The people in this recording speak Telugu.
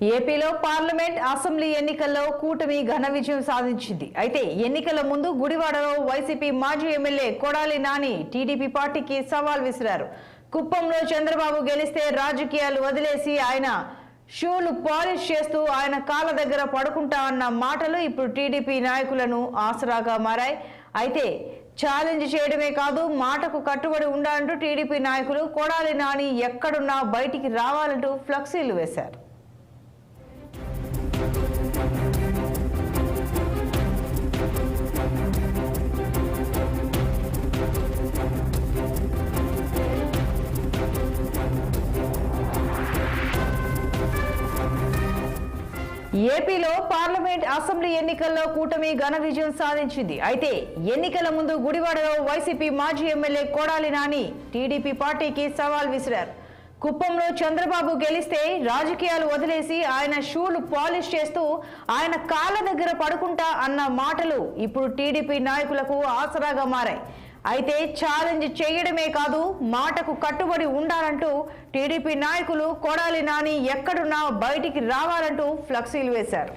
ఏపీలో పార్లమెంట్ అసెంబ్లీ ఎన్నికల్లో కూటమి ఘన విజయం సాధించింది. అయితే ఎన్నికల ముందు గుడివాడలో వైసీపీ మాజీ ఎమ్మెల్యే కొడాలి నాని టీడీపీ పార్టీకి సవాల్ విసిరారు. కుప్పంలో చంద్రబాబు గెలిస్తే రాజకీయాలు వదిలేసి ఆయన షూలు పాలిష్ చేస్తూ ఆయన కాళ్ళ దగ్గర పడుకుంటా అన్న మాటలు ఇప్పుడు టీడీపీ నాయకులను ఆసరాగా మారాయి. అయితే ఛాలెంజ్ చేయడమే కాదు, మాటకు కట్టుబడి ఉండాలంటూ టీడీపీ నాయకులు కొడాలి నాని ఎక్కడున్నా బయటికి రావాలంటూ ఫ్లెక్సీలు వేశారు. ఏపీలో పార్లమెంట్ అసెంబ్లీ ఎన్నికల్లో కూటమి ఘన విజయం సాధించింది. అయితే ఎన్నికల ముందు గుడివాడలో వైసీపీ మాజీ ఎమ్మెల్యే కొడాలి నాని టీడీపీ పార్టీకి సవాల్ విసిరారు. కుప్పంలో చంద్రబాబు గెలిస్తే రాజకీయాలు వదిలేసి ఆయన షూలు పాలిష్ చేస్తూ ఆయన కాళ్ళ దగ్గర పడుకుంటా అన్న మాటలు ఇప్పుడు టీడీపీ నాయకులకు ఆసరాగా మారాయి. అయితే ఛాలెంజ్ చేయడమే కాదు, మాటకు కట్టుబడి ఉండాలంటూ టీడీపీ నాయకులు కొడాలి నాని ఎక్కడున్నా బయటికి రావాలంటూ ఫ్లెక్సీలు వేశారు.